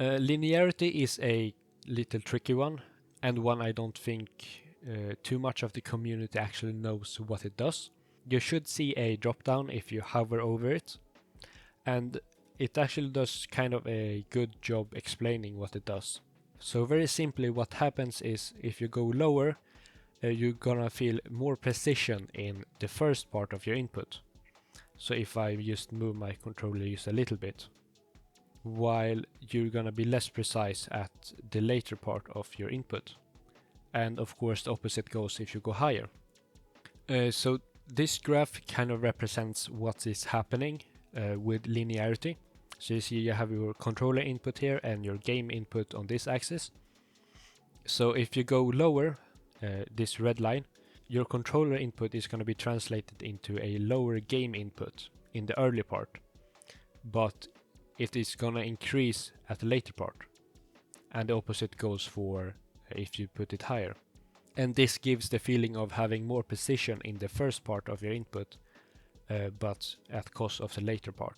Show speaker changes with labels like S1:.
S1: Linearity is a little tricky one, and one I don't think too much of the community actually knows what it does. You should see a drop down if you hover over it, and it actually does kind of a good job explaining what it does. So very simply what happens is if you go lower, you're gonna feel more precision in the first part of your input. So if I just move my controller just a little bit, while you're gonna be less precise at the later part of your input. And of course the opposite goes if you go higher. So this graph kind of represents what is happening with linearity. So you see you have your controller input here and your game input on this axis. So if you go lower, this red line, your controller input is going to be translated into a lower game input in the early part, but it is going to increase at the later part. And the opposite goes for if you put it higher. And this gives the feeling of having more precision in the first part of your input, but at cost of the later part.